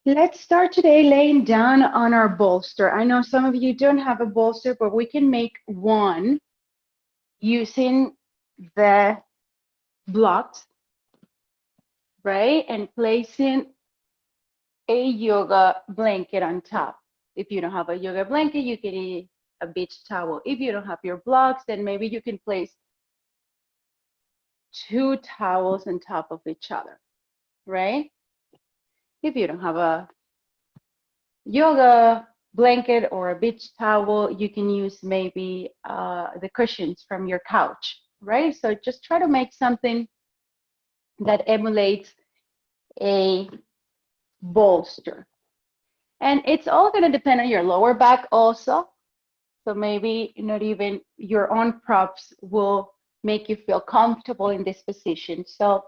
Let's start today laying down on our bolster. I know some of you don't have a bolster, but we can make one using the blocks, right? And placing a yoga blanket on top. If you don't have a yoga blanket, you can use a beach towel. If you don't have your blocks, then maybe you can place two towels on top of each other, right? If you don't have a yoga blanket or a beach towel, you can use maybe the cushions from your couch, right? So just try to make something that emulates a bolster. And it's all going to depend on your lower back also. So maybe not even your own props will make you feel comfortable in this position. So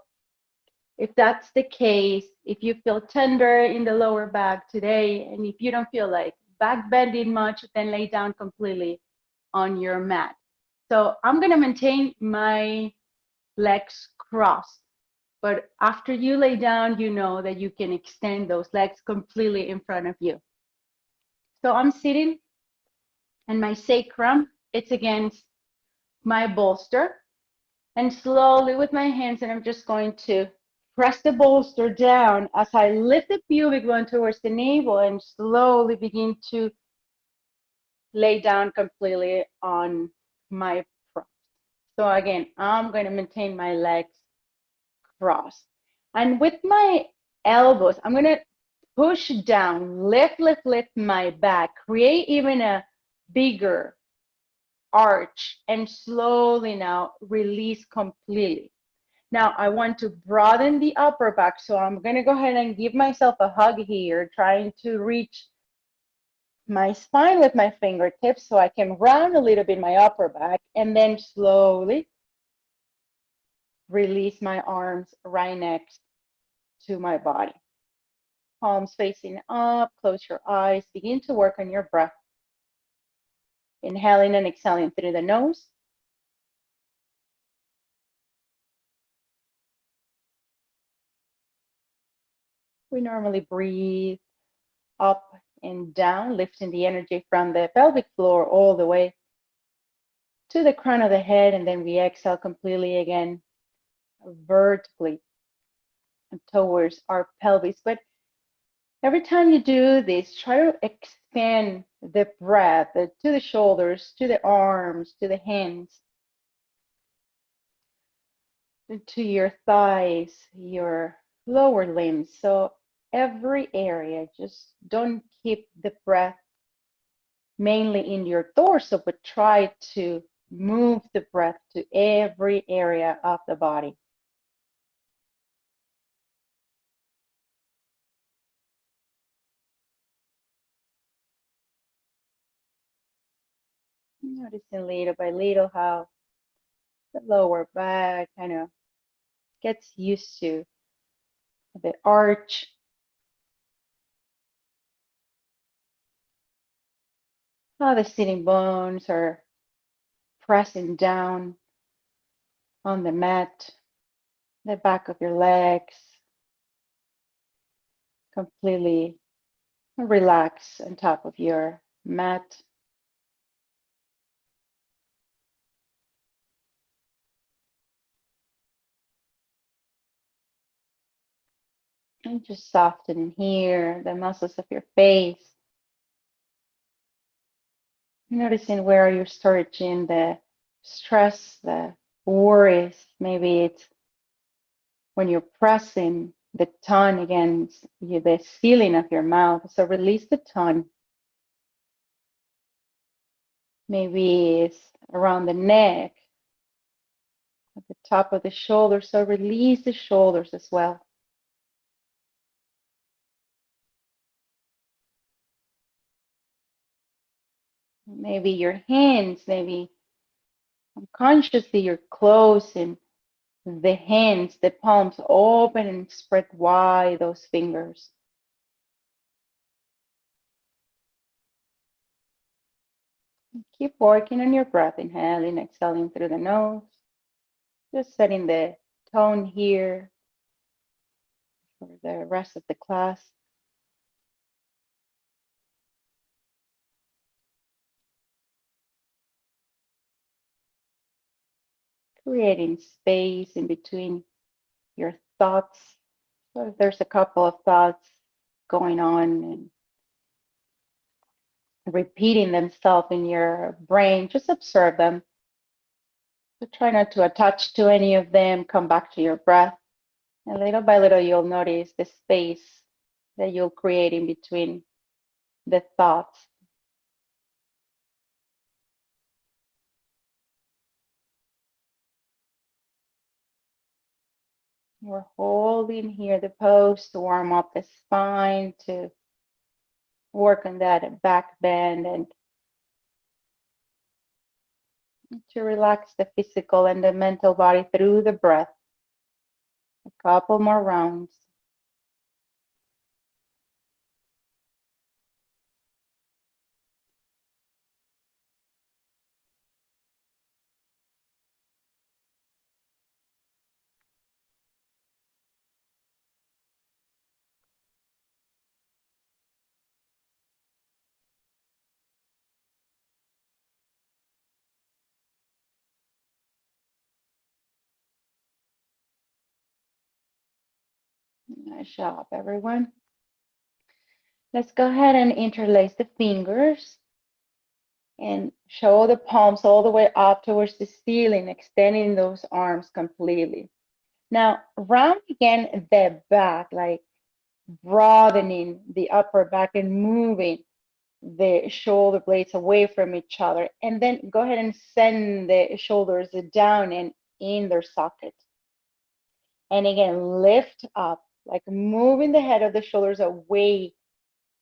if that's the case, if you feel tender in the lower back today, and if you don't feel like back bending much, then lay down completely on your mat. So I'm going to maintain my legs crossed. But after you lay down, you know that you can extend those legs completely in front of you. So I'm sitting and my sacrum, it's against my bolster. And slowly with my hands, and I'm just going to press the bolster down as I lift the pubic bone towards the navel and slowly begin to lay down completely on my front. So again, I'm going to maintain my legs crossed. And with my elbows, I'm going to push down, lift, lift, lift my back, create even a bigger arch, and slowly now release completely. Now I want to broaden the upper back, so I'm going to go ahead and give myself a hug here, trying to reach my spine with my fingertips so I can round a little bit my upper back, and then slowly release my arms right next to my body. Palms facing up, close your eyes, begin to work on your breath. Inhaling and exhaling through the nose. We normally breathe up and down, lifting the energy from the pelvic floor all the way to the crown of the head, and then we exhale completely again, vertically towards our pelvis. But every time you do this, try to expand the breath to the shoulders, to the arms, to the hands, to your thighs, your lower limbs. So every area, just don't keep the breath mainly in your torso, but try to move the breath to every area of the body. Noticing little by little how the lower back kind of gets used to the arch. How the sitting bones are pressing down on the mat, the back of your legs, completely relax on top of your mat. And just softening here, the muscles of your face. Noticing where you're starting the stress, the worries. Maybe it's when you're pressing the tongue against the ceiling of your mouth. So release the tongue. Maybe it's around the neck, at the top of the shoulders. So release the shoulders as well. Maybe your hands, maybe unconsciously you're closing the hands, the palms open and spread wide, those fingers. Keep working on your breath, inhaling, exhaling through the nose. Just setting the tone here for the rest of the class. creating space in between your thoughts. So if there's a couple of thoughts going on and repeating themselves in your brain, just observe them. So try not to attach to any of them. Come back to your breath. And little by little, you'll notice the space that you'll create in between the thoughts. We're holding here the pose to warm up the spine, to work on that back bend, and to relax the physical and the mental body through the breath. A couple more rounds. Nice job, everyone. Let's go ahead and interlace the fingers and show the palms all the way up towards the ceiling, extending those arms completely. Now, round again the back, like broadening the upper back and moving the shoulder blades away from each other. And then go ahead and send the shoulders down and in their socket. And again, lift up, like moving the head of the shoulders away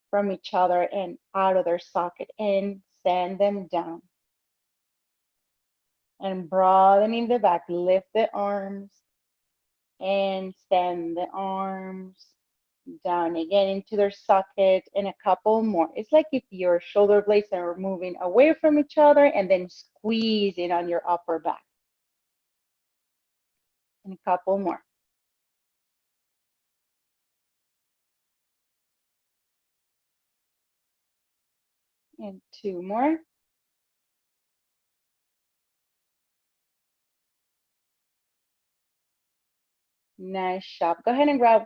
from each other and out of their socket, and send them down. And broadening the back, lift the arms and send the arms down again into their socket, and a couple more. It's like if your shoulder blades are moving away from each other and then squeezing on your upper back. And a couple more. And two more. Nice job. Go ahead and grab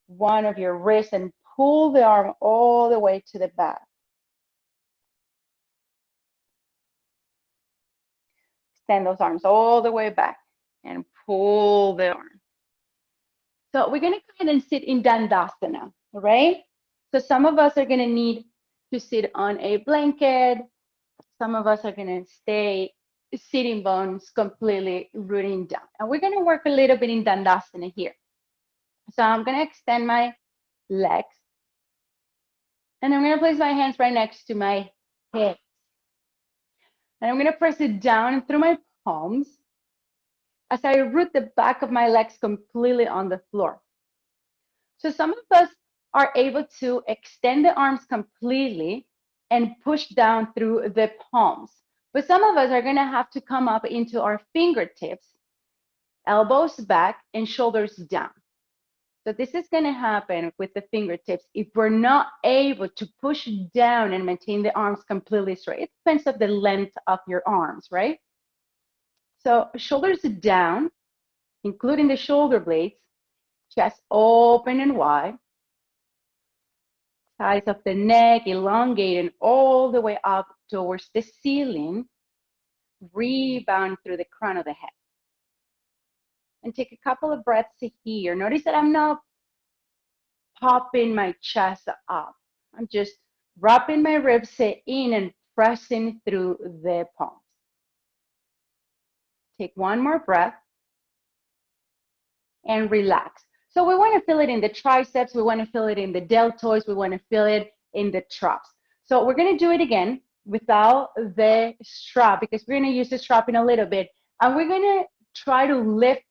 one of your wrists and pull the arm all the way to the back. Extend those arms all the way back and pull the arm. So we're going to go ahead and sit in Dandasana, right? So some of us are going to need to sit on a blanket. Some of us are going to stay sitting bones completely rooting down. And we're going to work a little bit in Dandasana here. So I'm going to extend my legs. And I'm going to place my hands right next to my hips. And I'm going to press it down through my palms as I root the back of my legs completely on the floor. So some of us are able to extend the arms completely and push down through the palms. But some of us are going to have to come up into our fingertips, elbows back, and shoulders down. So this is going to happen with the fingertips if we're not able to push down and maintain the arms completely straight. It depends on the length of your arms, right? So shoulders down, including the shoulder blades, chest open and wide, sides of the neck elongating all the way up towards the ceiling, rebound through the crown of the head. And take a couple of breaths here. Notice that I'm not popping my chest up. I'm just wrapping my ribs in and pressing through the palms. Take one more breath and relax. So we want to feel it in the triceps, we want to feel it in the deltoids, we want to feel it in the traps. So we're going to do it again without the strap, because we're going to use the strap in a little bit. And we're going to try to lift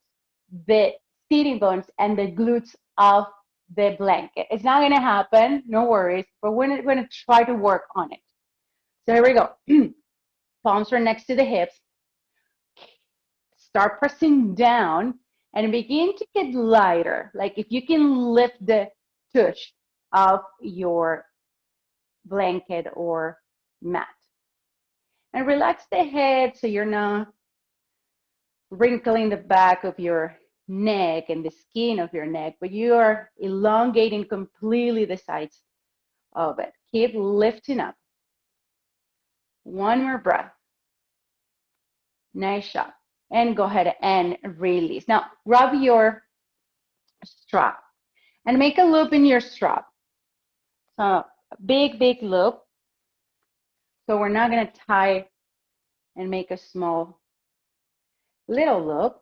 the sitting bones and the glutes off the blanket. It's not going to happen, no worries, but we're going to try to work on it. So here we go. Palms are next to the hips. Start pressing down and begin to get lighter. Like if you can lift the tush of your blanket or mat. And relax the head so you're not wrinkling the back of your neck and the skin of your neck, but you are elongating completely the sides of it. Keep lifting up. One more breath. Nice job. And go ahead and release. Now, grab your strap and make a loop in your strap. So, a big, big loop. So we're not going to tie and make a small little loop.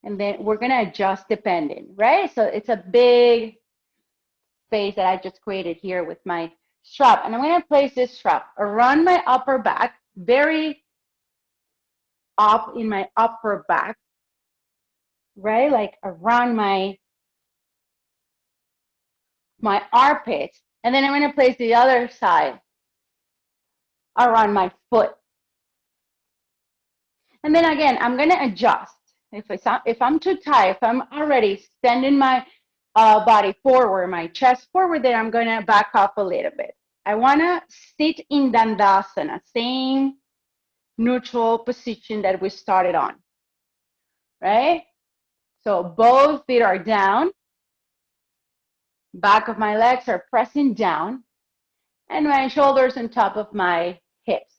And then we're going to adjust depending, right? So it's a big space that I just created here with my strap. And I'm going to place this strap around my upper back, very up in my upper back, right? Like around my armpits. And then I'm going to place the other side around my foot. And then again, I'm going to adjust. If I'm too tight, if I'm already extending my body forward, my chest forward, then I'm going to back up a little bit. I want to sit in Dandasana, same neutral position that we started on, right? So both feet are down. Back of my legs are pressing down. And my shoulders on top of my hips,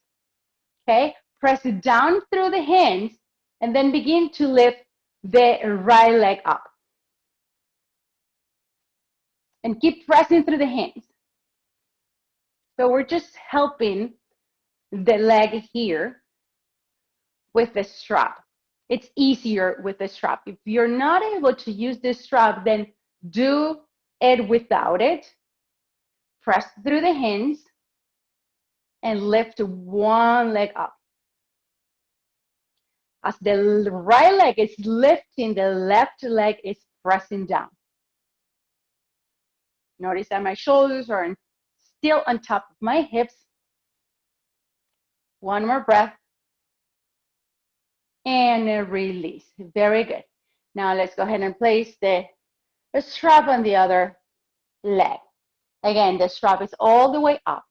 okay? Press it down through the hands and then begin to lift the right leg up. And keep pressing through the hands. So we're just helping the leg here with the strap. It's easier with the strap. If you're not able to use this strap, then do it without it. Press through the hands and lift one leg up. As the right leg is lifting, the left leg is pressing down. Notice that my shoulders are still on top of my hips. One more breath. And release. Very good. Now let's go ahead and place the strap on the other leg. Again, the strap is all the way up.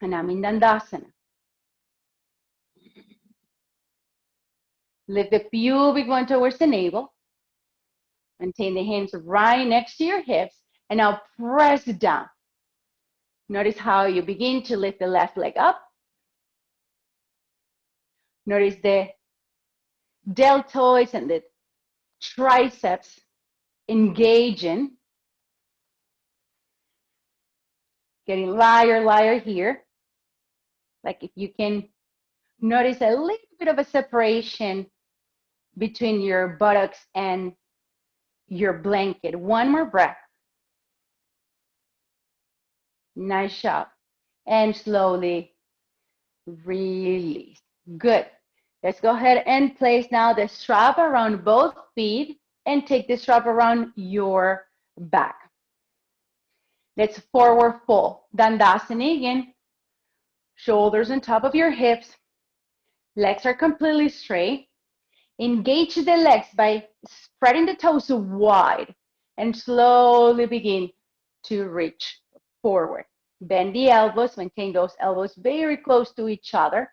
And I'm in Dandasana. Lift the pubic bone towards the navel. Maintain the hands right next to your hips. And now press down. Notice how you begin to lift the left leg up. Notice the deltoids and the triceps engaging. Getting lighter here. Like if you can notice a little bit of a separation between your buttocks and your blanket. One more breath. Nice job. And slowly release. Good. Let's go ahead and place now the strap around both feet and take the strap around your back. Let's forward fold. Dandasana again. Shoulders on top of your hips. Legs are completely straight. Engage the legs by spreading the toes wide and slowly begin to reach forward. Bend the elbows, maintain those elbows very close to each other.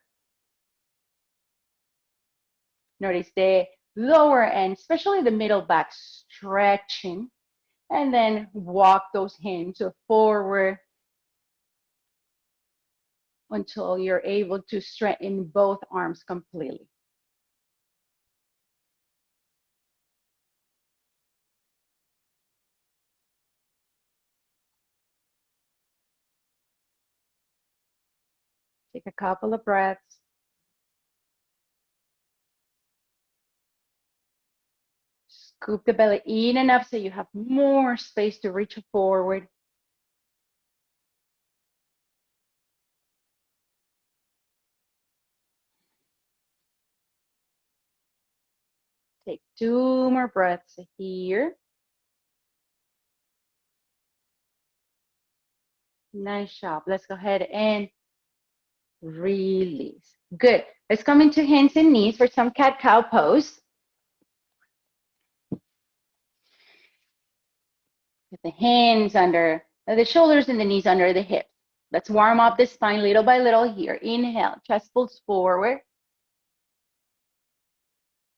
Notice the lower end, especially the middle back, stretching. And then walk those hands forward until you're able to straighten both arms completely. Take a couple of breaths. Scoop the belly in enough so you have more space to reach forward. Take 2 more breaths here. Nice job. Let's go ahead and release. Good. Let's come into hands and knees for some cat-cow pose. With the hands under the shoulders and the knees under the hips. Let's warm up the spine little by little here. Inhale, chest pulls forward.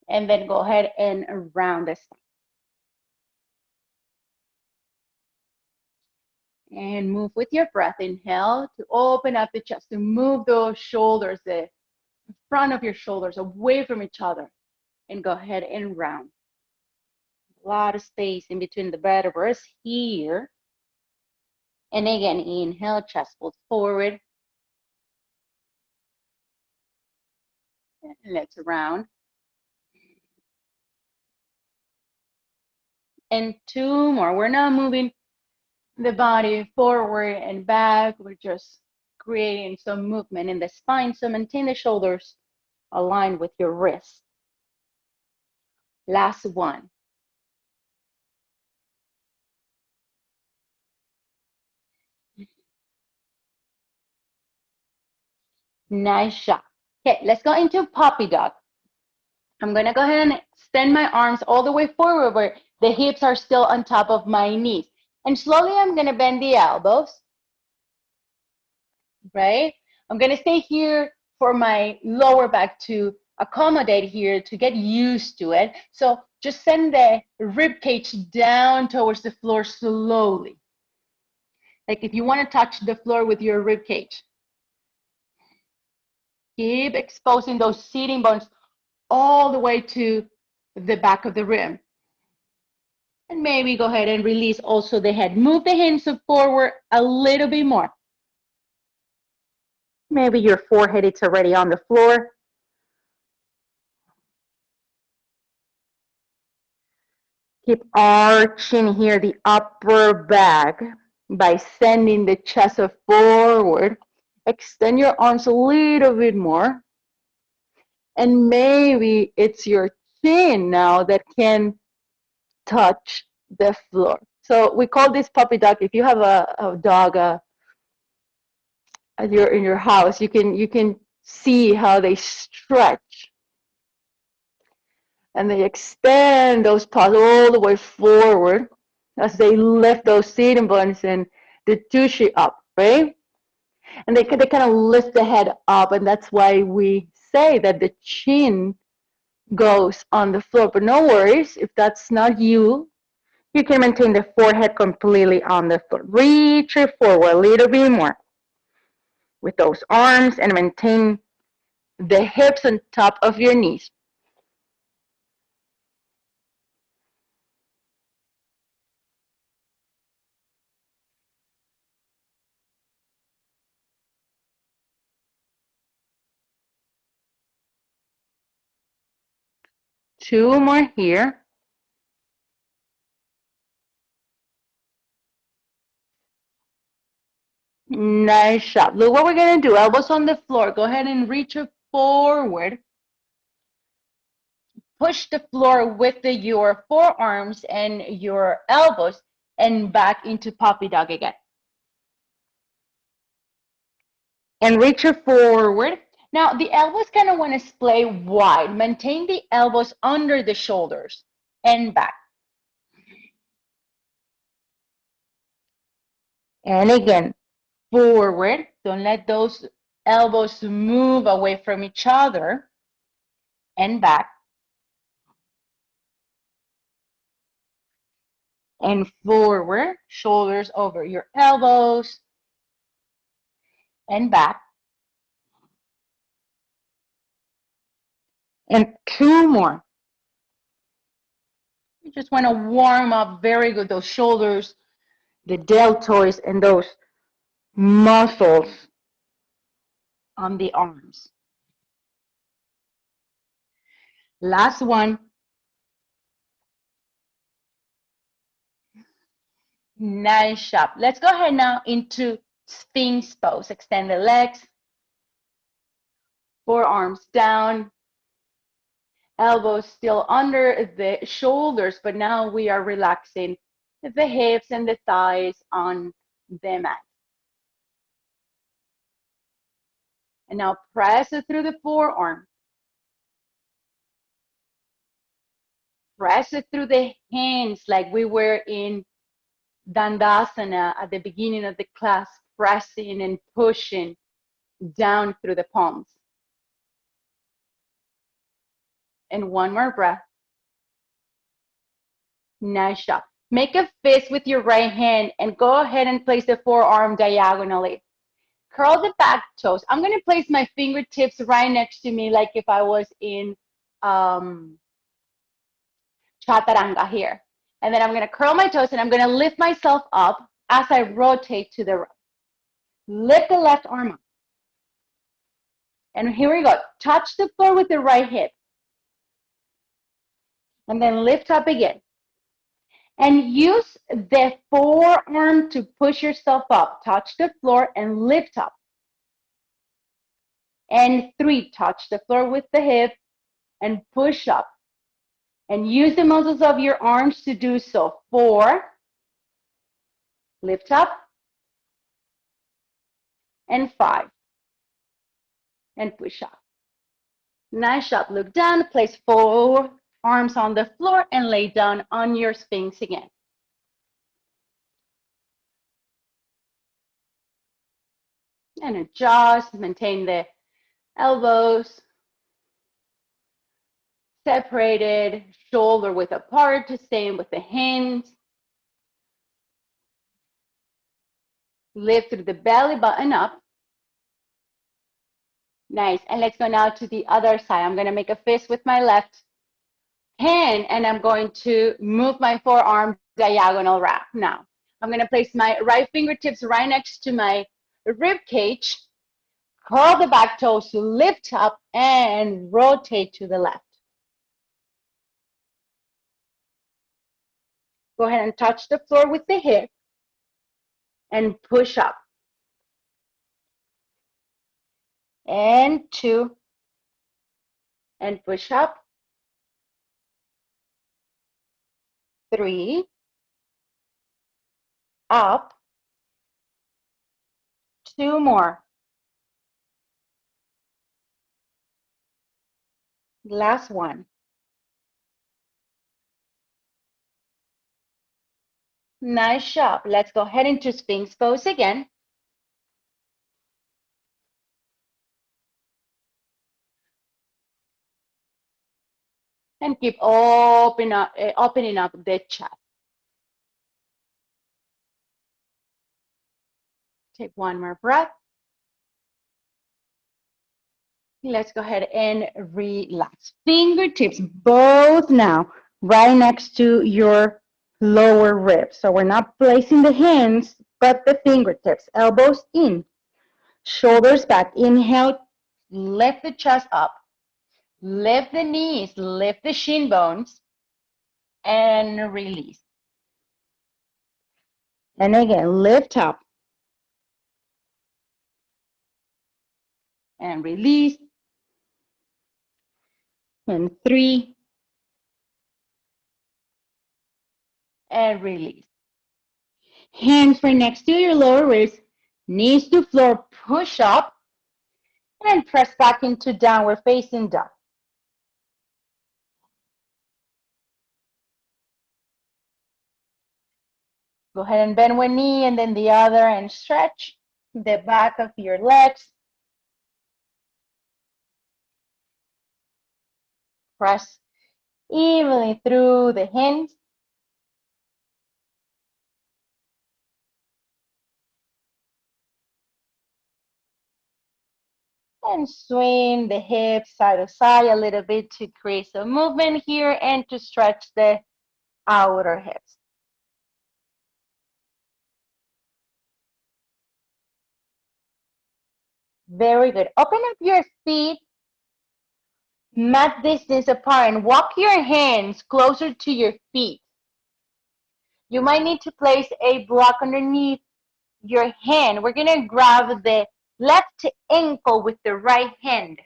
And then go ahead and round the spine. And move with your breath. Inhale to open up the chest, to move those shoulders, the front of your shoulders away from each other. And go ahead and round. A lot of space in between the vertebrae here. And again, inhale, chest folds forward. And let's round. And two more. We're not moving the body forward and back. We're just creating some movement in the spine. So maintain the shoulders aligned with your wrists. Last one. Nice job. Okay, let's go into puppy dog. I'm gonna go ahead and extend my arms all the way forward where the hips are still on top of my knees. And slowly I'm gonna bend the elbows, right? I'm gonna stay here for my lower back to accommodate here, to get used to it. So just send the rib cage down towards the floor slowly. Like if you wanna touch the floor with your rib cage. Keep exposing those seating bones all the way to the back of the rib. And maybe go ahead and release also the head. Move the hands forward a little bit more. Maybe your forehead is already on the floor. Keep arching here the upper back by sending the chest forward. Extend your arms a little bit more. And maybe it's your chin now that can touch the floor. So we call this puppy dog. If you have a dog in your house, you can see how they stretch. And they extend those paws all the way forward as they lift those seating bones and the tushy up, right? And they kind of lift the head up, and that's why we say that the chin goes on the floor. But no worries, if that's not you, you can maintain the forehead completely on the floor. Reach it forward a little bit more with those arms and maintain the hips on top of your knees. Two more here. Nice job. Look what we're going to do. Elbows on the floor. Go ahead and reach it forward. Push the floor with your forearms and your elbows and back into puppy dog again. And reach it forward. Now, the elbows kind of want to splay wide. Maintain the elbows under the shoulders and back. And again, forward. Don't let those elbows move away from each other. And back. And forward. Shoulders over your elbows. And back. And two more. You just want to warm up very good those shoulders, the deltoids, and those muscles on the arms. Last one. Nice job. Let's go ahead now into Sphinx pose. Extend the legs, forearms down, elbows still under the shoulders, but now we are relaxing the hips and the thighs on the mat. And now press it through the forearm. Press it through the hands like we were in Dandasana at the beginning of the class, pressing and pushing down through the palms. And one more breath. Nice job. Make a fist with your right hand and go ahead and place the forearm diagonally. Curl the back toes. I'm going to place my fingertips right next to me like if I was in chaturanga here. And then I'm going to curl my toes and I'm going to lift myself up as I rotate to the right. Lift the left arm up. And here we go. Touch the floor with the right hip. And then lift up again. And use the forearm to push yourself up. Touch the floor and lift up. And 3, touch the floor with the hip and push up. And use the muscles of your arms to do so. 4, lift up. And 5, and push up. Nice job. Look down, place 4 arms on the floor and lay down on your Sphinx again. And adjust, maintain the elbows separated, shoulder width apart, same with the hands. Lift through the belly button up. Nice. And let's go now to the other side. I'm going to make a fist with my left hand and I'm going to move my forearm diagonal wrap. Now, I'm going to place my right fingertips right next to my rib cage. Curl the back toes to lift up and rotate to the left. Go ahead and touch the floor with the hip and push up. And 2, and push up. 3, up. 2 more. Last one. Nice job. Let's go ahead into Sphinx pose again. And keep opening up the chest. Take one more breath. Let's go ahead and relax. Fingertips both now right next to your lower ribs. So we're not placing the hands, but the fingertips. Elbows in, shoulders back. Inhale, lift the chest up. Lift the knees, lift the shin bones, and release. And again, lift up. And release. And 3. And release. Hands right next to your lower ribs, knees to floor, push up, and press back into downward facing dog. Go ahead and bend one knee and then the other and stretch the back of your legs. Press evenly through the hands. And swing the hips side to side a little bit to create some movement here and to stretch the outer hips. Very good. Open up your feet mat distance apart and walk your hands closer to your feet. You might need to place a block underneath your hand. We're going to grab the left ankle with the right hand.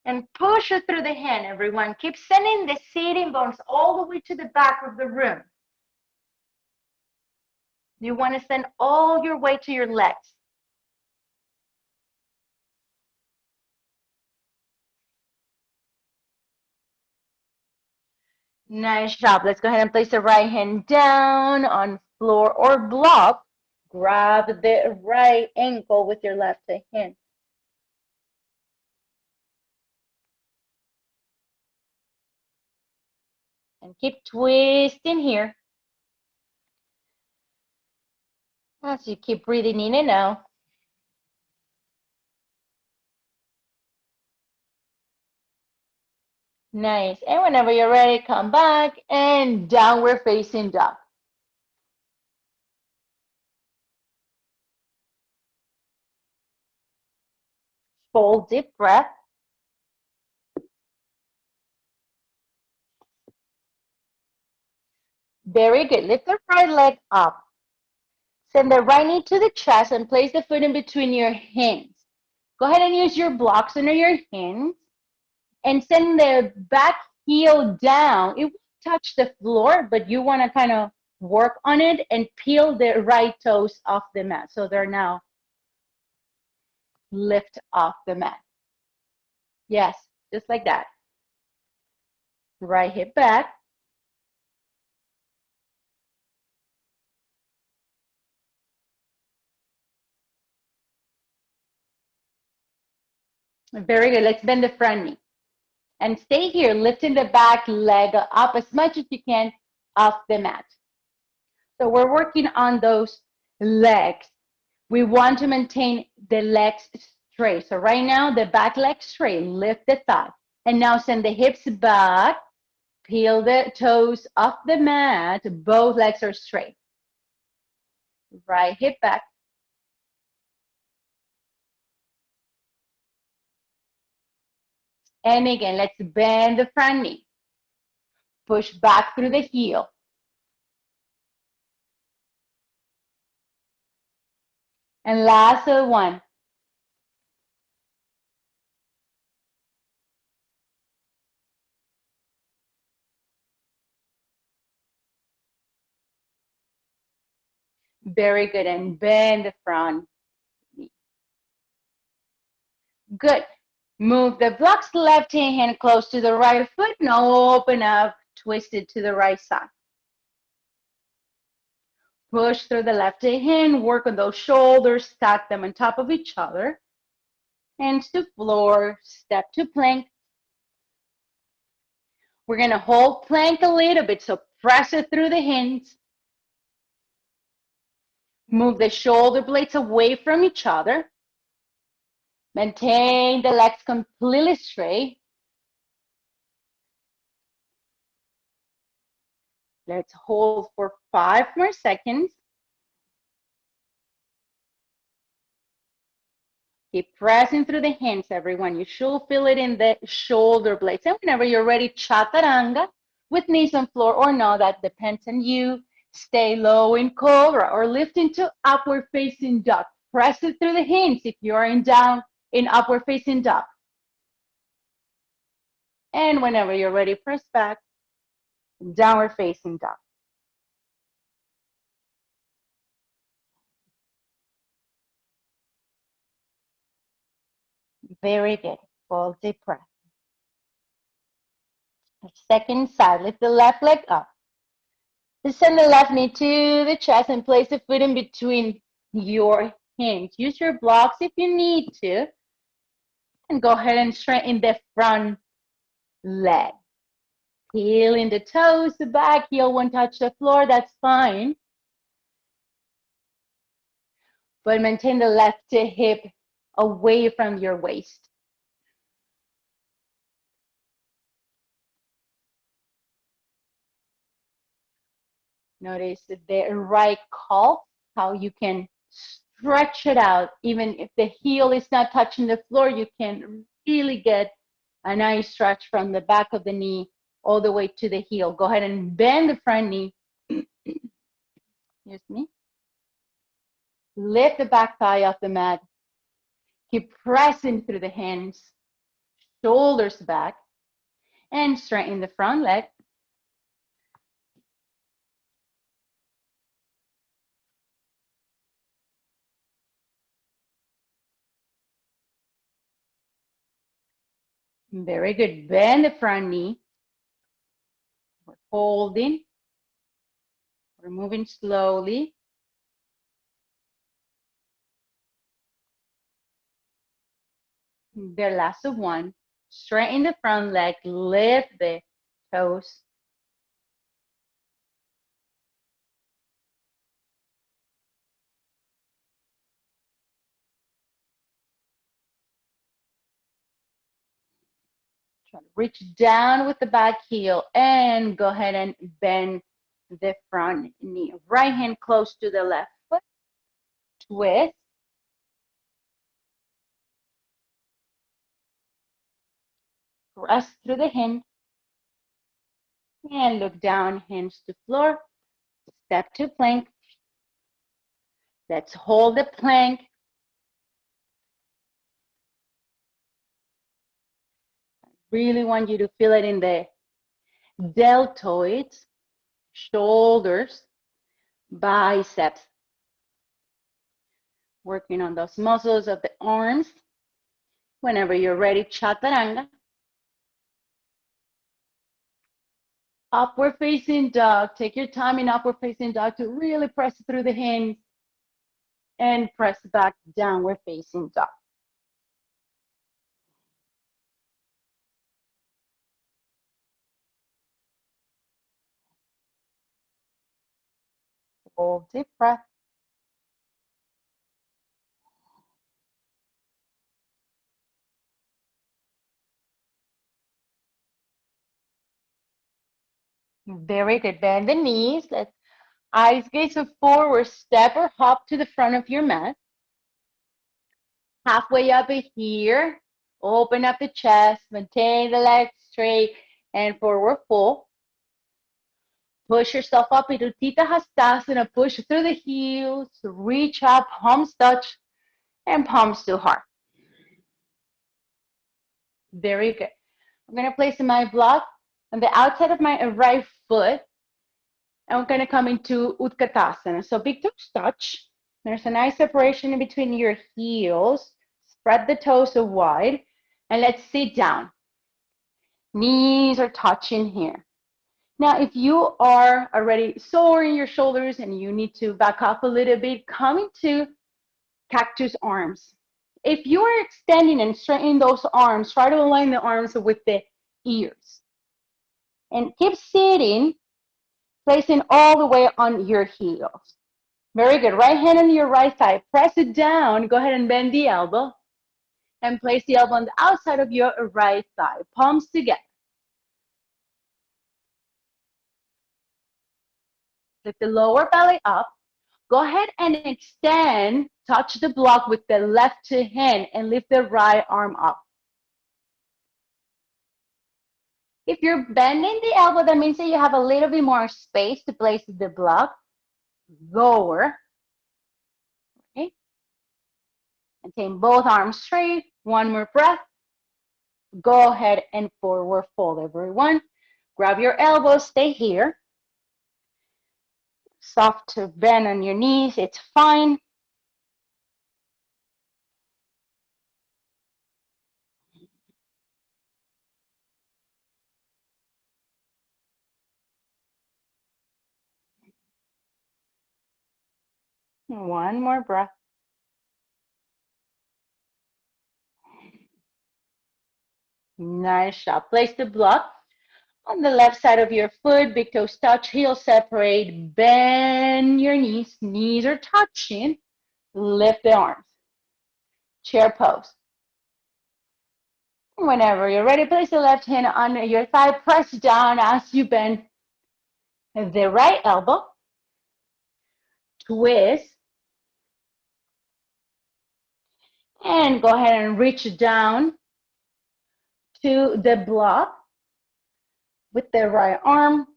And push it through the hand, everyone. Keep sending the sitting bones all the way to the back of the room. You want to send all your weight to your legs. Nice job. Let's go ahead and place the right hand down on floor or block. Grab the right ankle with your left hand. And keep twisting here as you keep breathing in and out. Nice. And whenever you're ready, come back and downward facing dog. Full deep breath. Very good. Lift the right leg up. Send the right knee to the chest and place the foot in between your hands. Go ahead and use your blocks under your hands and send the back heel down. It won't touch the floor, but you want to kind of work on it and peel the right toes off the mat. So they're now lift off the mat. Yes, just like that. Right hip back. Very good. Let's bend the front knee. And stay here, lifting the back leg up as much as you can off the mat. So we're working on those legs. We want to maintain the legs straight. So right now, the back leg straight, lift the thigh. And now send the hips back, peel the toes off the mat. Both legs are straight. Right hip back. And again, let's bend the front knee. Push back through the heel. And last one. Very good. And bend the front knee. Good. Move the blocks left hand close to the right foot. Now open up, twist it to the right side. Push through the left hand, work on those shoulders, stack them on top of each other. Hands to floor, step to plank. We're going to hold plank a little bit, so press it through the hands. Move the shoulder blades away from each other. Maintain the legs completely straight. Let's hold for 5 more seconds. Keep pressing through the hands, everyone. You should feel it in the shoulder blades. And whenever you're ready, chaturanga with knees on floor or no, that depends on you. Stay low in cobra or lift into upward facing dog. Press it through the hands if you're in down in upward facing dog. And whenever you're ready, press back, downward facing dog. Very good. Full deep breath. Second side, lift the left leg up. Send the left knee to the chest and place the foot in between your hands. Use your blocks if you need to. And go ahead and straighten the front leg. Peeling the toes, the back heel won't touch the floor, that's fine. But maintain the left hip away from your waist. Notice the right calf, how you can stretch it out. Even if the heel is not touching the floor, you can really get a nice stretch from the back of the knee all the way to the heel. Go ahead and bend the front knee. Excuse me. Lift the back thigh off the mat. Keep pressing through the hands, shoulders back, and straighten the front leg. Very good. Bend the front knee. We're holding. We're moving slowly. The last one. Straighten the front leg. Lift the toes. Reach down with the back heel and go ahead and bend the front knee. Right hand close to the left foot. Twist. Press through the hinge. And look down, hands to floor. Step to plank. Let's hold the plank. Really want you to feel it in the deltoids, shoulders, biceps. Working on those muscles of the arms. Whenever you're ready, chaturanga. Upward facing dog. Take your time in upward facing dog to really press through the hands and press back downward facing dog. Hold deep breath. Very good. Bend the knees. Let's eyes gaze forward. Step or hop to the front of your mat. Halfway up here. Open up the chest. Maintain the legs straight and forward fold. Push yourself up into Tita Hastasana. Push through the heels. Reach up. Palms touch and palms to heart. Very good. I'm going to place my block on the outside of my right foot. And we're going to come into Utkatasana. So big toes touch. There's a nice separation in between your heels. Spread the toes wide. And let's sit down. Knees are touching here. Now, if you are already sore in your shoulders and you need to back up a little bit, come into cactus arms. If you are extending and straightening those arms, try to align the arms with the ears. And keep sitting, placing all the weight on your heels. Very good. Right hand on your right thigh. Press it down. Go ahead and bend the elbow. And place the elbow on the outside of your right thigh. Palms together. Lift the lower belly up. Go ahead and extend. Touch the block with the left hand and lift the right arm up. If you're bending the elbow, that means that you have a little bit more space to place the block. Lower. Okay. Maintain both arms straight. One more breath. Go ahead and forward fold, everyone. Grab your elbows, stay here. Soft bend on your knees, it's fine. One more breath. Nice job. Place the block on the left side of your foot. Big toes touch, heels separate. Bend your knees. Knees are touching. Lift the arms. Chair pose. Whenever you're ready, place the left hand on your thigh. Press down as you bend the right elbow. Twist. And go ahead and reach down to the block with the right arm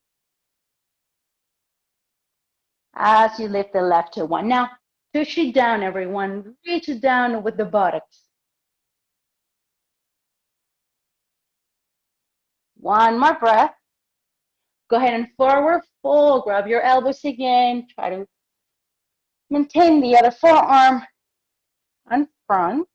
as you lift the left one. Now, push it down, everyone. Reach down with the buttocks. One more breath. Go ahead and forward fold. Grab your elbows again. Try to maintain the other forearm on front.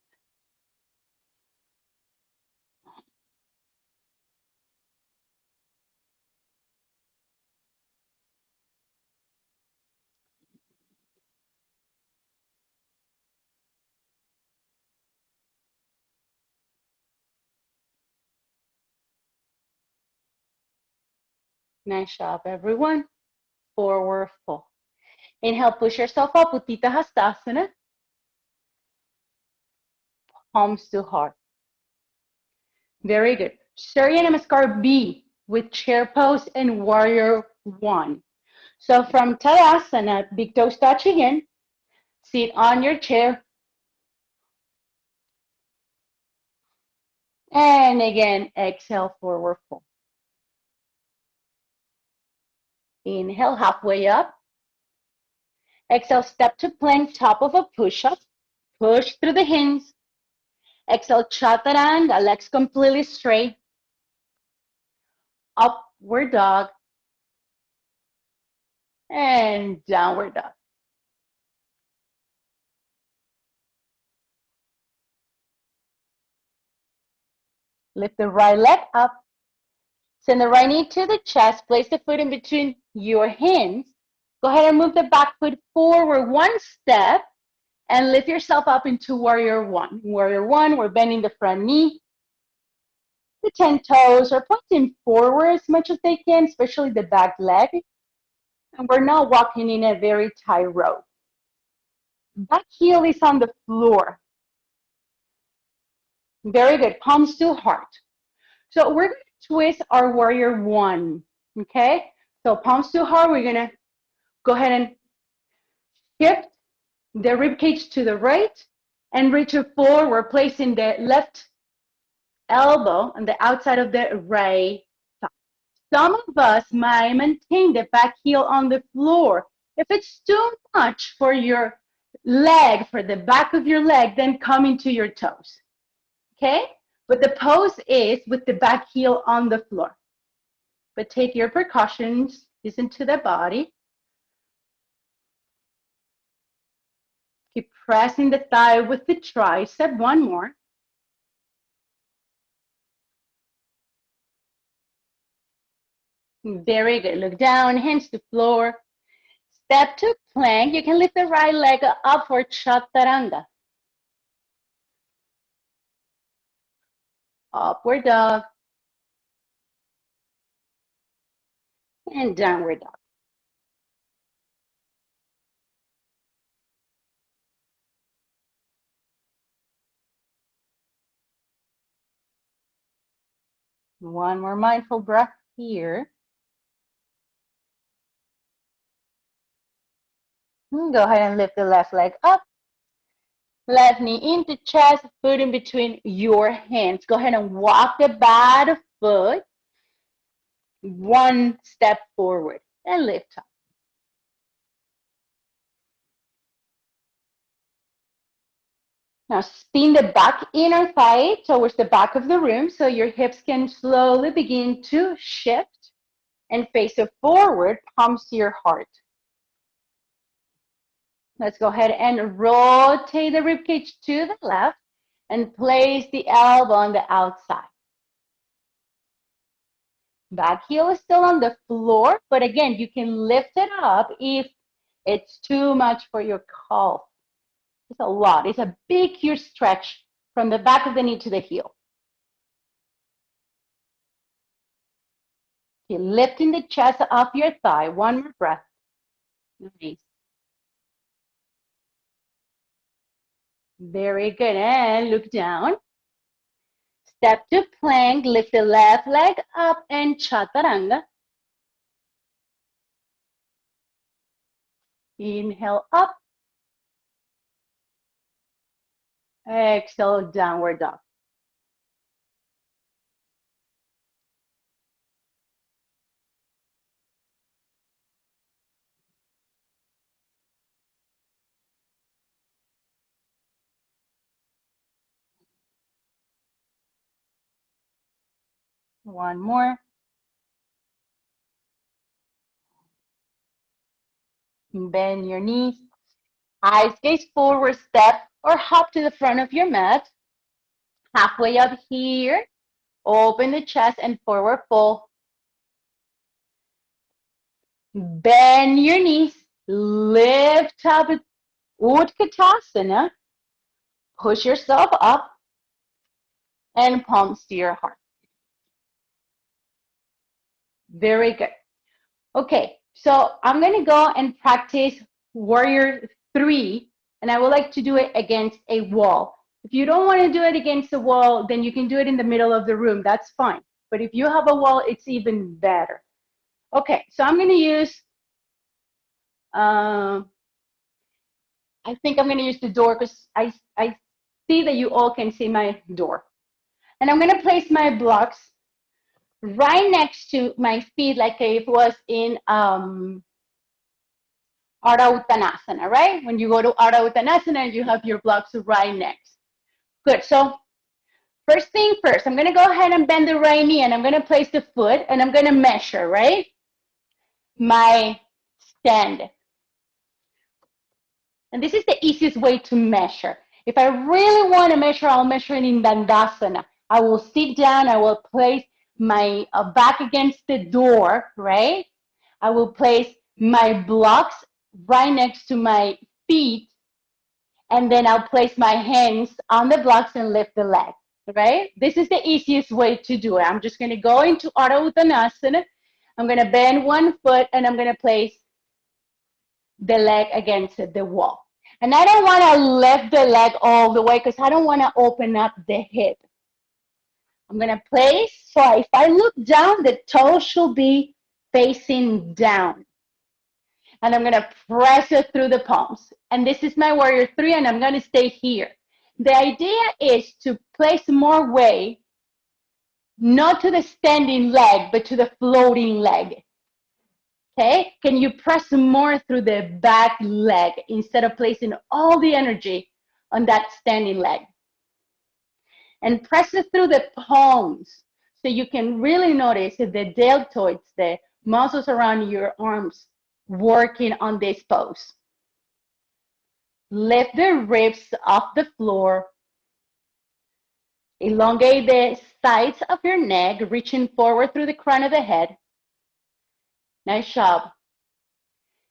Nice job, everyone. Forward fold. Inhale, push yourself up, Utthita Hastasana. Palms to heart. Very good. Surya Namaskar B with chair pose and warrior one. So from Tadasana, big toes touch again, sit on your chair, and again, exhale, forward fold. Inhale, halfway up. Exhale, step to plank, top of a push-up. Push through the hands. Exhale, chaturanga, legs completely straight. Upward dog. And downward dog. Lift the right leg up. Send the right knee to the chest. Place the foot in between your hands. Go ahead and move the back foot forward one step and lift yourself up into warrior one. Warrior one, we're bending the front knee. The 10 toes are pointing forward as much as they can, especially the back leg. And we're not walking in a very tight rope. Back heel is on the floor. Very good. Palms to heart. So we're going to twist our warrior one. Okay? So palms to heart, we're going to go ahead and shift the rib cage to the right and reach it forward, placing the left elbow on the outside of the right thigh. Some of us might maintain the back heel on the floor. If it's too much for your leg, for the back of your leg, then come into your toes. Okay? But the pose is with the back heel on the floor. But take your precautions, listen to the body. Keep pressing the thigh with the tricep. One more. Very good. Look down, hands to floor. Step to plank. You can lift the right leg up for chaturanga. Upward dog. And downward dog. One more mindful breath here. Go ahead and lift the left leg up. Left knee into chest, foot in between your hands. Go ahead and walk the bad foot one step forward and lift up. Now spin the back inner thigh towards the back of the room so your hips can slowly begin to shift and face it forward, palms to your heart. Let's go ahead and rotate the ribcage to the left and place the elbow on the outside. Back heel is still on the floor, but again, you can lift it up if it's too much for your calf. It's a lot. It's a big, huge stretch from the back of the knee to the heel. You're lifting the chest off your thigh. One more breath. Nice. Very good. And look down. Step to plank. Lift the left leg up and chaturanga. Inhale up. Exhale, downward dog. One more. Bend your knees. Eyes gaze forward, step or hop to the front of your mat. Halfway up here. Open the chest and forward fold. Bend your knees. Lift up Utkatasana. Push yourself up and palms to your heart. Very good. Okay, so I'm going to go and practice warrior 3, and I would like to do it against a wall. If you don't want to do it against the wall, then you can do it in the middle of the room. That's fine. But if you have a wall, it's even better. Okay, so I'm going to use, I think I'm going to use the door because I see that you all can see my door. And I'm going to place my blocks right next to my feet like it was in Ardha Uttanasana, right? When you go to Ardha Uttanasana, you have your blocks right next. Good. So first thing first, I'm going to go ahead and bend the right knee, and I'm going to place the foot, and I'm going to measure, right? My stand. And this is the easiest way to measure. If I really want to measure, I'll measure it in Dandasana. I will sit down, I will place my back against the door, right? I will place my blocks right next to my feet, and then I'll place my hands on the blocks and lift the leg, right? This is the easiest way to do it. I'm just going to go into Ardha Uttanasana. I'm going to bend one foot, and I'm going to place the leg against the wall. And I don't want to lift the leg all the way because I don't want to open up the hip. I'm going to place, so if I look down, the toes should be facing down. And I'm going to press it through the palms. And this is my warrior three, and I'm going to stay here. The idea is to place more weight, not to the standing leg, but to the floating leg. Okay, can you press more through the back leg instead of placing all the energy on that standing leg? And press it through the palms so you can really notice the deltoids, the muscles around your arms working on this pose. Lift the ribs off the floor. Elongate the sides of your neck, reaching forward through the crown of the head. Nice job.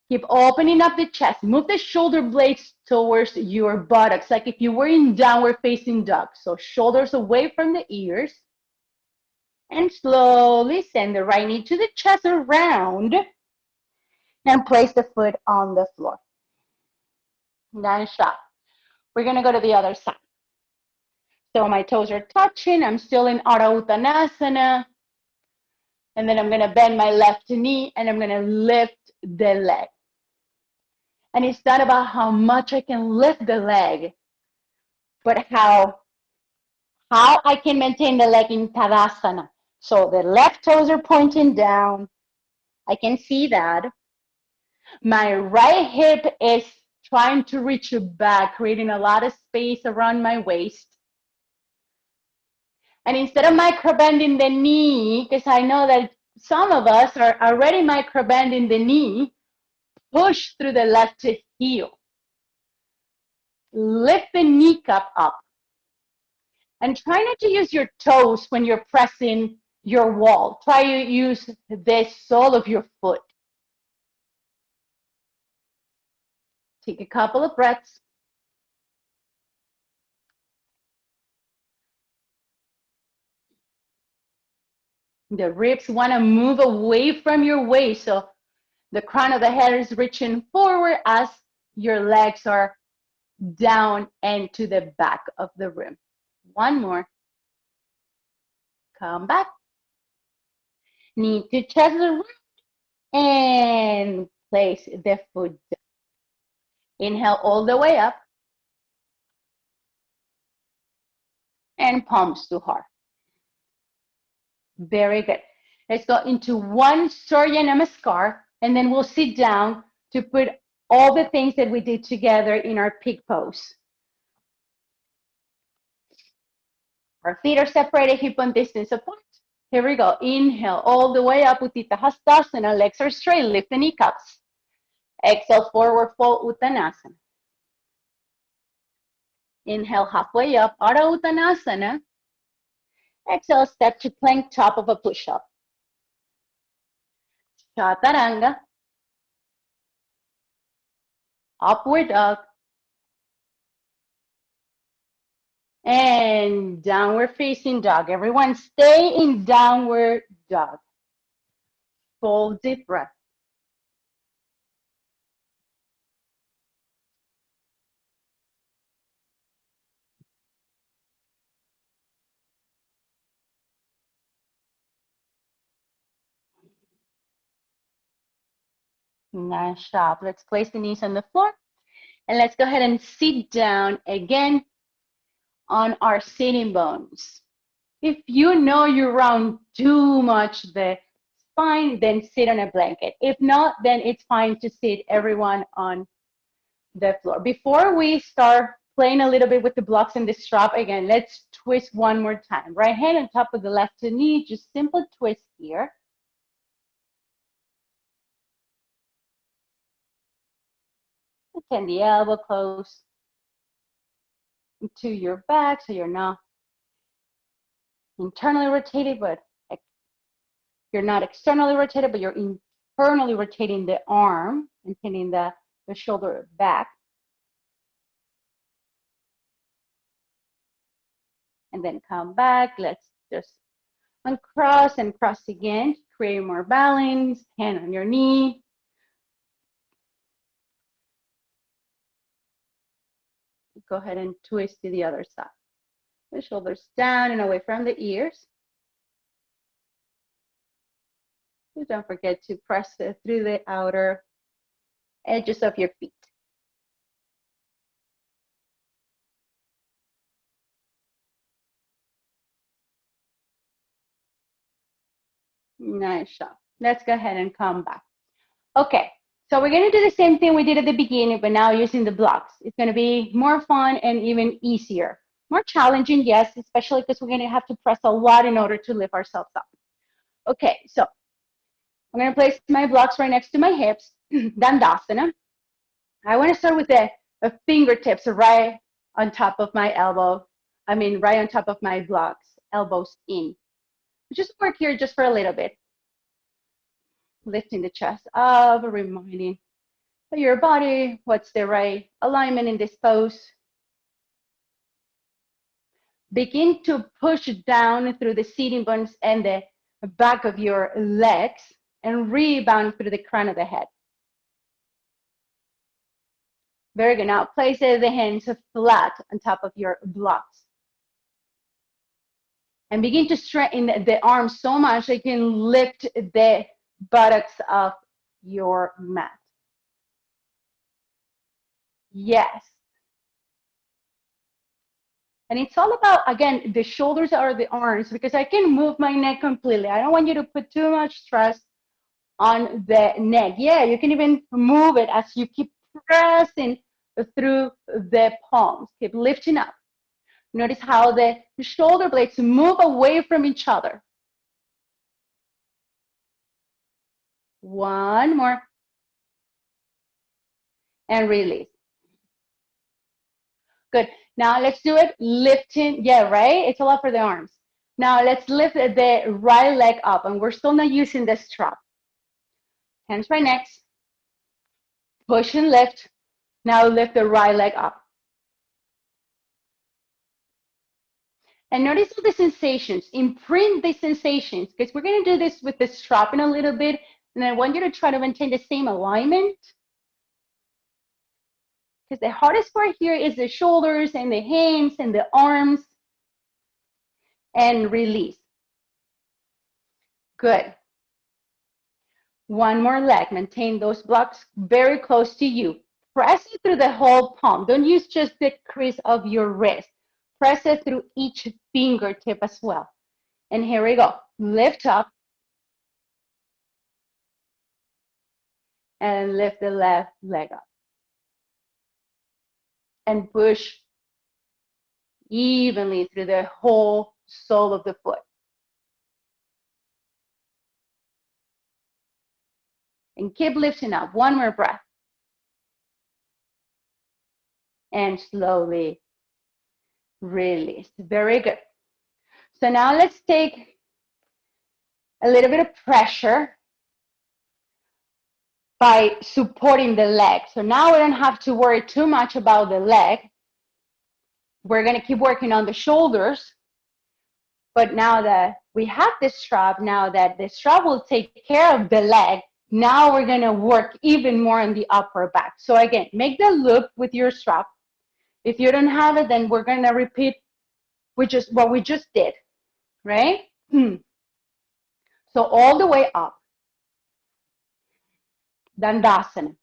Keep opening up the chest. Move the shoulder blades towards your buttocks, like if you were in downward facing dog. So shoulders away from the ears. And slowly send the right knee to the chest around and place the foot on the floor. Nice job. We're going to go to the other side. So my toes are touching. I'm still in Ardha Uttanasana. And then I'm going to bend my left knee, and I'm going to lift the leg. And it's not about how much I can lift the leg, but how I can maintain the leg in Tadasana. So the left toes are pointing down. I can see that. My right hip is trying to reach back, creating a lot of space around my waist. And instead of micro-bending the knee, because I know that some of us are already micro-bending the knee, push through the left heel. Lift the kneecap up. And try not to use your toes when you're pressing your wall. Try to use the sole of your foot. Take a couple of breaths. The ribs want to move away from your waist, so the crown of the head is reaching forward as your legs are down and to the back of the room. One more. Come back. Knee to chest around and place the foot down. Inhale all the way up and palms to heart. Very good. Let's go into one Surya Namaskar, and then we'll sit down to put all the things that we did together in our pig pose. Our feet are separated, hip and distance apart. Here we go. Inhale all the way up, Utthita Hastasana. Legs are straight, lift the kneecaps. Exhale, forward fold, Uttanasana. Inhale, halfway up, Ardha Uttanasana. Exhale, step to plank, top of a push-up. Chaturanga. Upward dog. And downward facing dog. Everyone stay in downward dog. Full deep breath. Nice job. Let's place the knees on the floor and let's go ahead and sit down again on our sitting bones. If you know you round too much the spine, then sit on a blanket. If not, then it's fine to sit everyone on the floor. Before we start playing a little bit with the blocks and the strap, again, let's twist one more time. Right hand on top of the left knee, just simple twist here. Send the elbow close to your back so you're not internally rotated, but you're not externally rotated, but you're internally rotating the arm and pinning the shoulder back. And then come back. Let's just uncross and cross again. Create more balance. Hand on your knee. Go ahead and twist to the other side. The shoulders down and away from the ears. Don't forget to press it through the outer edges of your feet. Nice job. Let's go ahead and come back. Okay, so we're going to do the same thing we did at the beginning, but now using the blocks. It's going to be more fun and even easier. More challenging, yes, especially because we're going to have to press a lot in order to lift ourselves up. Okay, so I'm going to place my blocks right next to my hips, Dandasana. I want to start with the fingertips right on top of my elbow. Right on top of my blocks, elbows in. Just work here just for a little bit. Lifting the chest up, reminding your body what's the right alignment in this pose. Begin to push down through the sitting bones and the back of your legs and rebound through the crown of the head. Very good. Now place the hands flat on top of your blocks. And begin to straighten the arms so much that you can lift the buttocks of your mat. Yes. And it's all about, again, the shoulders or the arms, because I can move my neck completely. I don't want you to put too much stress on the neck. Yeah, you can even move it as you keep pressing through the palms. Keep lifting up. Notice how the shoulder blades move away from each other. One more. And release. Good. Now let's do it lifting. Yeah, right? It's a lot for the arms. Now let's lift the right leg up, and we're still not using the strap. Hands right next. Push and lift. Now lift the right leg up. And notice all the sensations. Imprint the sensations, because we're going to do this with the strap in a little bit. And I want you to try to maintain the same alignment. Because the hardest part here is the shoulders and the hands and the arms. And release. Good. One more leg. Maintain those blocks very close to you. Press it through the whole palm. Don't use just the crease of your wrist. Press it through each fingertip as well. And here we go. Lift up. And lift the left leg up. And push evenly through the whole sole of the foot. And keep lifting up. One more breath. And slowly release. Very good. So now let's take a little bit of pressure by supporting the leg. So now we don't have to worry too much about the leg. We're going to keep working on the shoulders. But now that we have this strap, now that the strap will take care of the leg, now we're going to work even more on the upper back. So again, make the loop with your strap. If you don't have it, then we're going to repeat what we just did, right? So all the way up. Dandasana.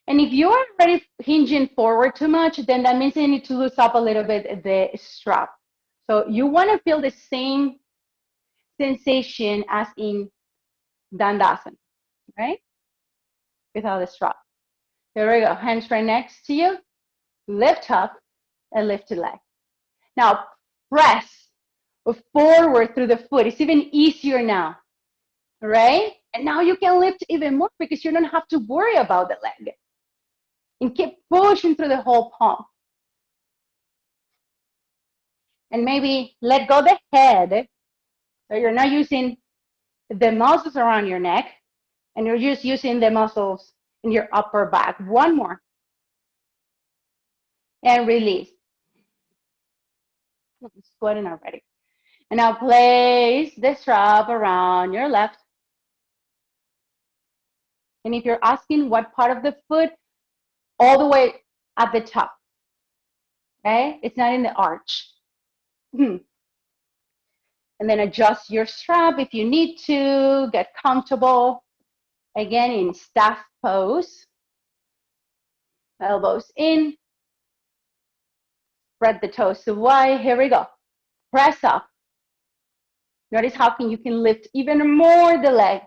And if you are already hinging forward too much, then that means you need to loosen up a little bit the strap. So you want to feel the same sensation as in Dandasana, right? Without the strap. There we go. Hands right next to you. Lift up and lift the leg. Now press forward through the foot. It's even easier now, right? And now you can lift even more because you don't have to worry about the leg. And keep pushing through the whole palm. And maybe let go the head. So you're not using the muscles around your neck, and you're just using the muscles in your upper back. One more. And release. I'm sweating already. And now place the strap around your left. And if you're asking what part of the foot, all the way at the top. Okay? It's not in the arch. And then adjust your strap if you need to. Get comfortable. Again, in staff pose. Elbows in. Spread the toes to wide. Here we go. Press up. Notice how you can lift even more the leg.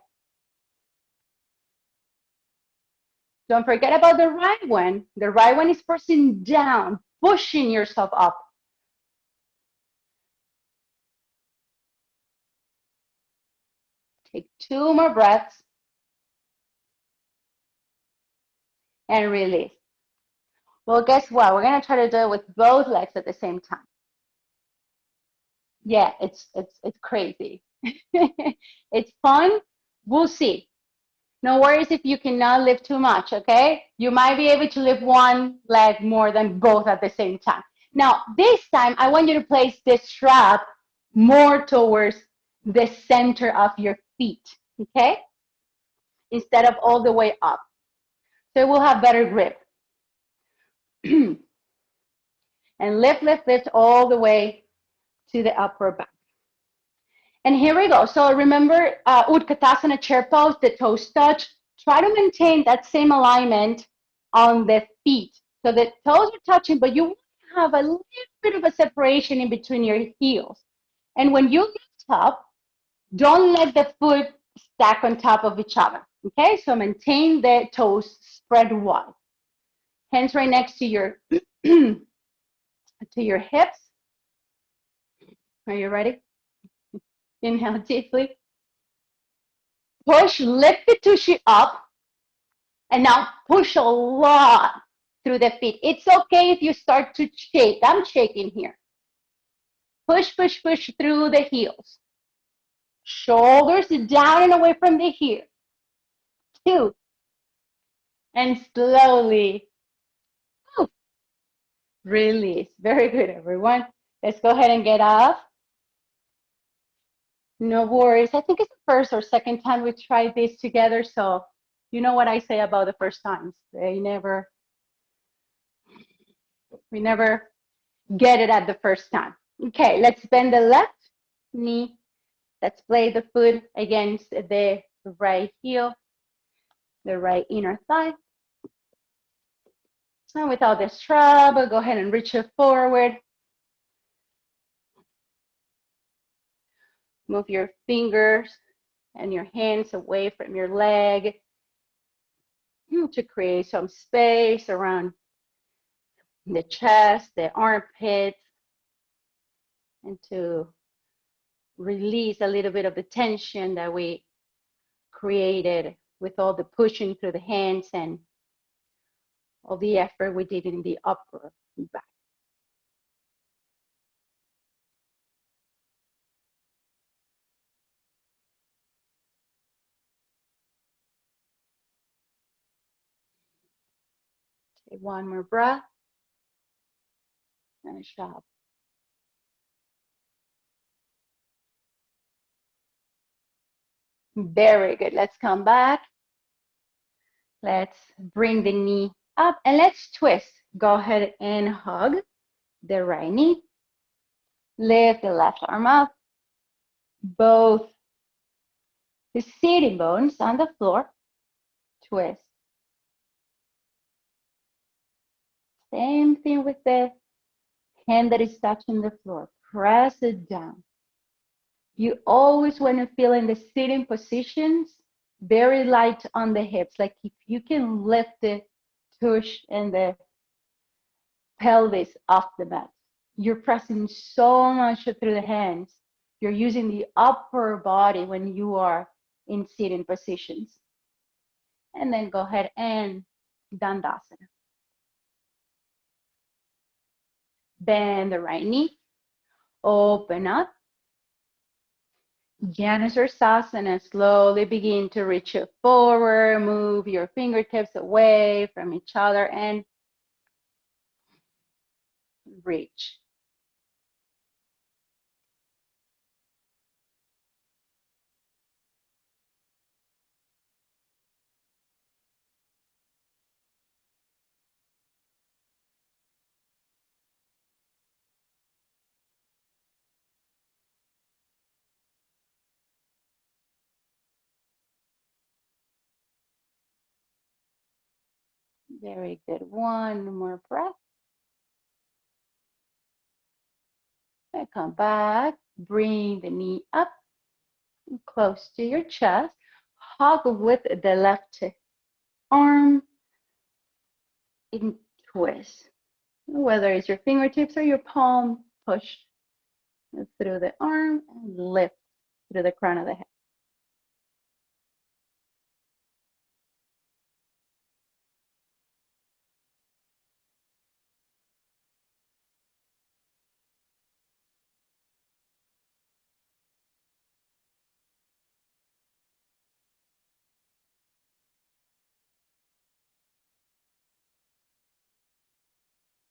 Don't forget about the right one. The right one is pressing down, pushing yourself up. Take 2 more breaths. And release. Well, guess what? We're going to try to do it with both legs at the same time. Yeah, it's crazy. It's fun. We'll see. No worries if you cannot lift too much, okay? You might be able to lift one leg more than both at the same time. Now, this time, I want you to place the strap more towards the center of your feet, okay? Instead of all the way up. So it will have better grip. And lift, lift, lift all the way to the upper back. And here we go. So remember Utkatasana chair pose, the toes touch. Try to maintain that same alignment on the feet. So the toes are touching, but you have a little bit of a separation in between your heels. And when you lift up, don't let the foot stack on top of each other. Okay, so maintain the toes spread wide. Hands right next to your to your hips. Are you ready? Inhale deeply. Push, lift the tushy up. And now push a lot through the feet. It's okay if you start to shake. I'm shaking here. Push, push, push through the heels. Shoulders down and away from the heel. 2. And slowly. Release. Very good, everyone. Let's go ahead and get up. No worries. I think it's the first or second time we tried this together, so you know what I say about the first times. We never get it at the first time. Okay, let's bend the left knee. Let's play the foot against the right heel, the right inner thigh. And without the strap, go ahead and reach it forward. Move your fingers and your hands away from your leg to create some space around the chest, the armpits, and to release a little bit of the tension that we created with all the pushing through the hands and all the effort we did in the upper back. Take one more breath and a shot. Very good. Let's come back. Let's bring the knee up and let's twist. Go ahead and hug the right knee. Lift the left arm up. Both the sitting bones on the floor. twist. Same thing with the hand that is touching the floor. Press it down. You always want to feel in the sitting positions, very light on the hips. Like if you can lift the tush and the pelvis off the mat. You're pressing so much through the hands. You're using the upper body when you are in sitting positions. And then go ahead and Dandasana. Bend the right knee. Open up. Janusarsasana. Slowly begin to reach it forward. Move your fingertips away from each other and reach. Very good. One more breath. And come back. Bring the knee up, close to your chest. Hug with the left arm in twist. Whether it's your fingertips or your palm, push through the arm and lift through the crown of the head.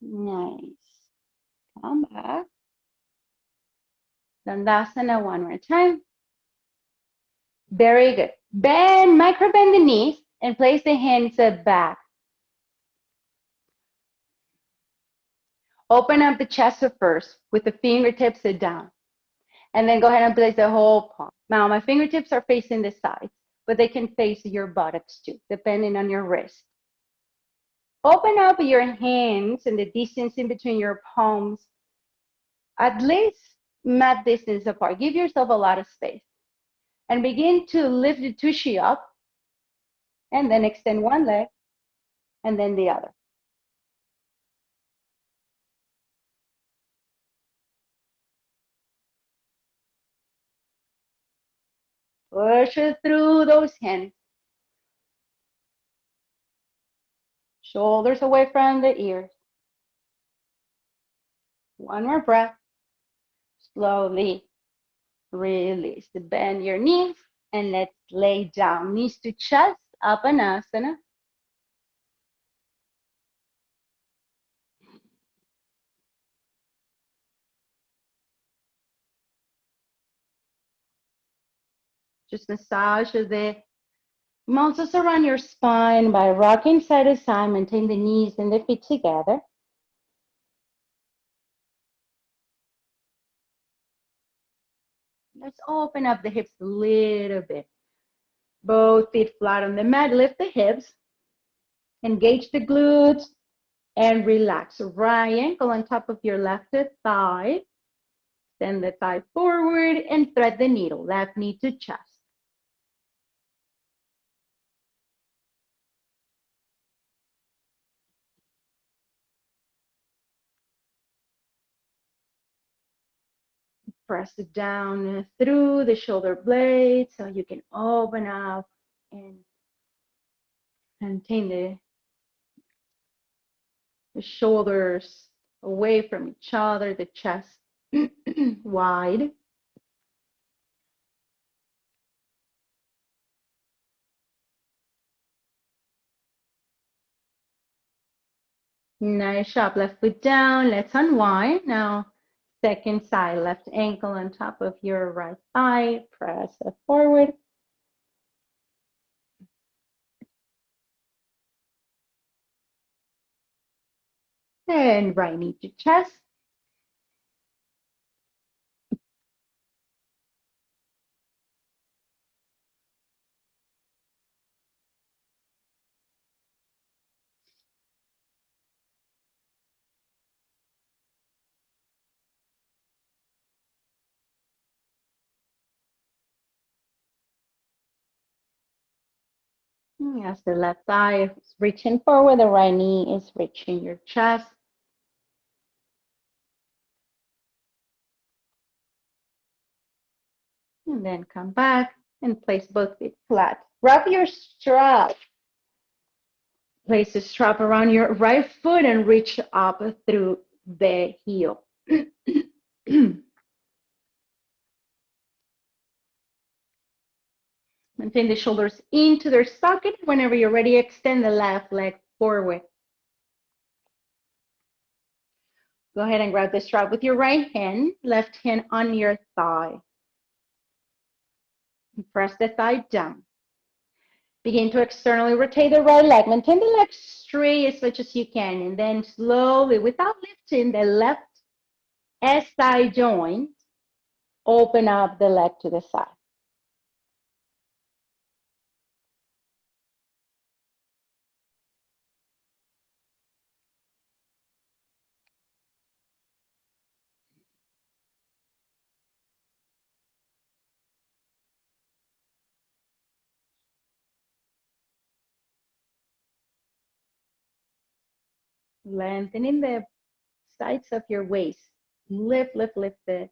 Nice. Come back. Dandasana one more time. Very good. Bend, micro bend the knees and place the hands back. Open up the chest first with the fingertips down. And then go ahead and place the whole palm. Now my fingertips are facing the sides, but they can face your buttocks too, depending on your wrist. Open up your hands and the distance in between your palms, at least mat distance apart. Give yourself a lot of space. And begin to lift the tushy up, and then extend one leg, and then the other. Push it through those hands. Shoulders away from the ears. One more breath. Slowly release. Bend your knees and let's lay down. Knees to chest, Apanasana. Just massage the muscles around your spine by rocking side to side. Maintain the knees and the feet together. Let's open up the hips a little bit. Both feet flat on the mat. Lift the hips. Engage the glutes and relax. Right ankle on top of your left thigh. Send the thigh forward and thread the needle. Left knee to chest. Press it down through the shoulder blades so you can open up and maintain the shoulders away from each other, the chest wide. Nice job. Left foot down. Let's unwind. Now, second side, left ankle on top of your right thigh. Press it forward. And right knee to chest. As the left thigh is reaching forward, the right knee is reaching your chest. And then come back and place both feet flat. Wrap your strap. Place the strap around your right foot and reach up through the heel. Maintain the shoulders into their socket. Whenever you're ready, extend the left leg forward. Go ahead and grab the strap with your right hand, left hand on your thigh. Press the thigh down. Begin to externally rotate the right leg. Maintain the leg straight as much as you can, and then slowly, without lifting the left SI joint, open up the leg to the side. Lengthening the sides of your waist. Lift, lift, lift the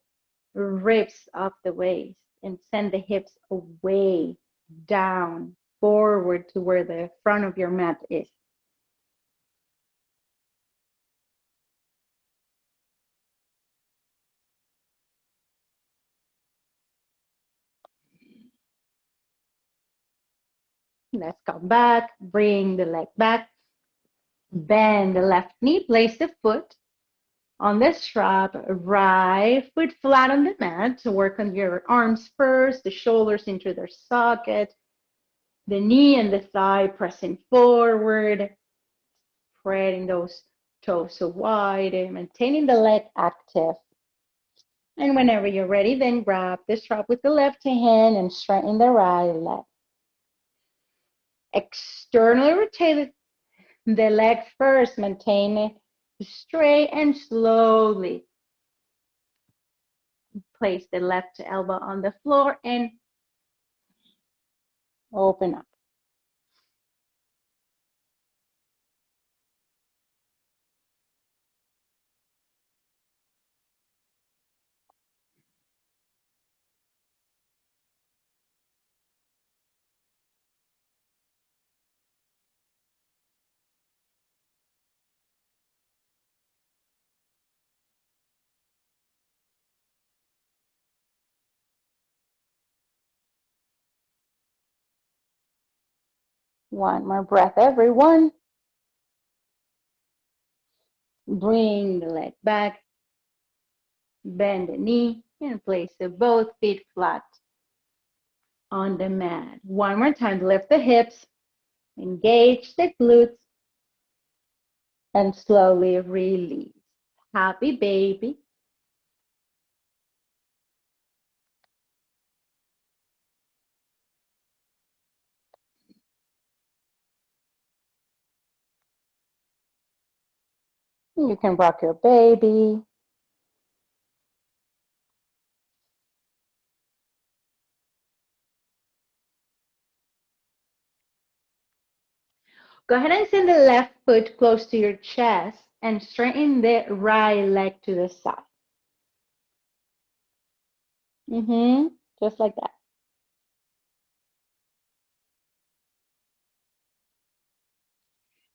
ribs of the waist and send the hips away, down, forward to where the front of your mat is. Let's come back, bring the leg back, bend the left knee, place the foot on the strap, right foot flat on the mat. So work on your arms first, the shoulders into their socket, the knee and the thigh pressing forward, spreading those toes so wide and maintaining the leg active. And whenever you're ready, then grab the strap with the left hand and straighten the right leg. Externally rotate the leg first, maintain it straight and slowly. Place the left elbow on the floor and open up. One more breath, everyone. Bring the leg back, bend the knee, and place both feet flat on the mat. One more time, lift the hips, engage the glutes, and slowly release. Happy baby. You can rock your baby. Go ahead and send the left foot close to your chest and straighten the right leg to the side. Just like that.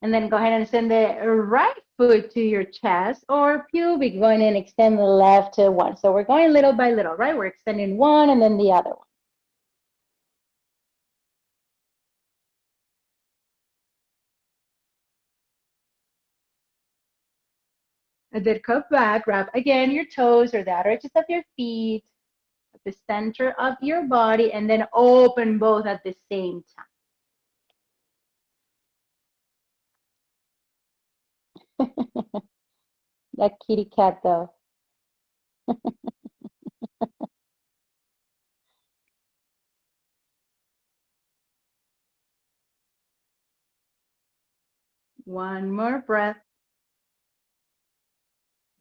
And then go ahead and send the right foot to your chest or pubic, going and extend the left to one. So we're going little by little, right? We're extending one and then the other one. And then come back, grab again your toes or the outer edges of your feet at the center of your body, and then open both at the same time. That kitty cat, though. One more breath.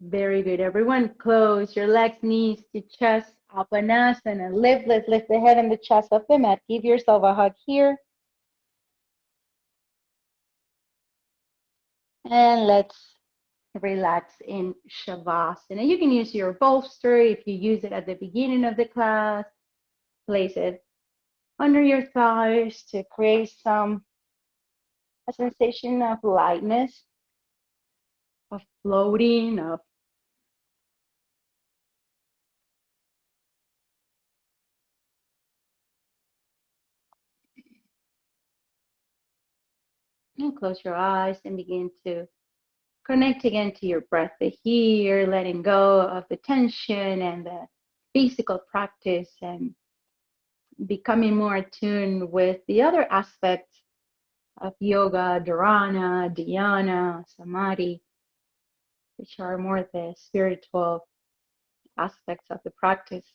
Very good. Everyone, close your legs, knees to chest, Apanasana. Lift, lift, lift the head and the chest off the mat. Give yourself a hug here. And let's relax in Shavasana. You can use your bolster if you use it at the beginning of the class. Place it under your thighs to create a sensation of lightness, of floating, of and close your eyes and begin to connect again to your breath here, letting go of the tension and the physical practice and becoming more attuned with the other aspects of yoga, dharana, dhyana, samadhi, which are more the spiritual aspects of the practice.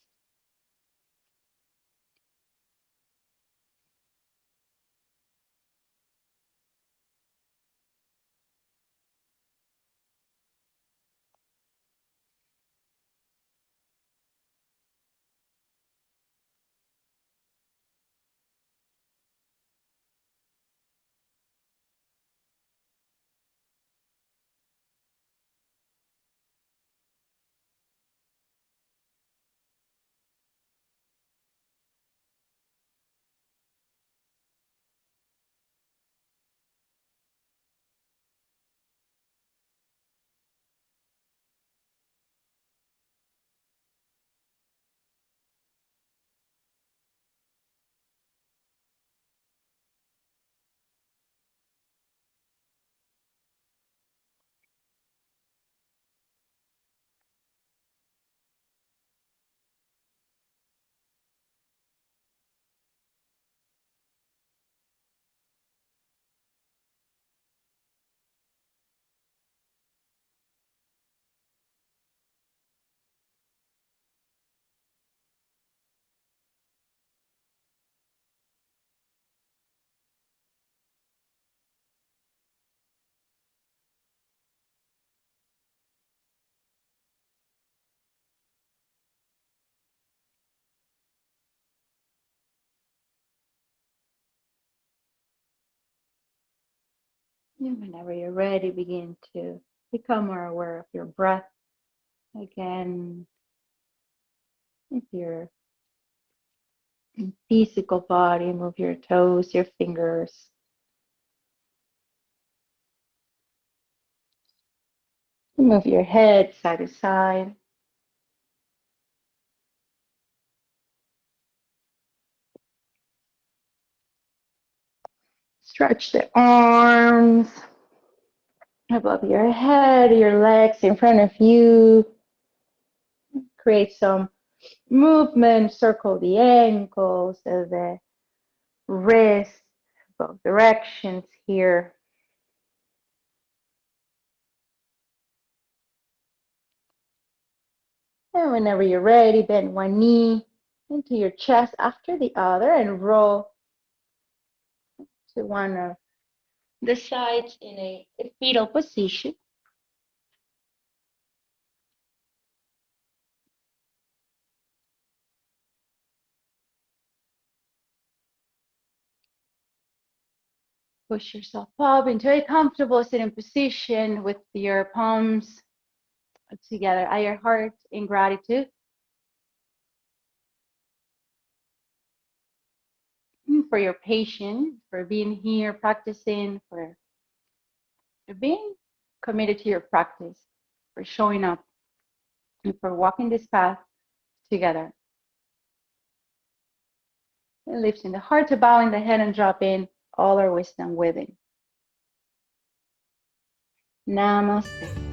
And whenever you're ready, begin to become more aware of your breath. Again, if your physical body, move your toes, your fingers. Move your head side to side. Stretch the arms above your head, your legs in front of you. Create some movement, circle the ankles, the wrists, both directions here. And whenever you're ready, bend one knee into your chest after the other and roll to one of the sides in a fetal position. Push yourself up into a comfortable sitting position with your palms together at your heart in gratitude for your patience, for being here, practicing, for being committed to your practice, for showing up, and for walking this path together. And lifting the heart to bowing the head and dropping all our wisdom within. Namaste.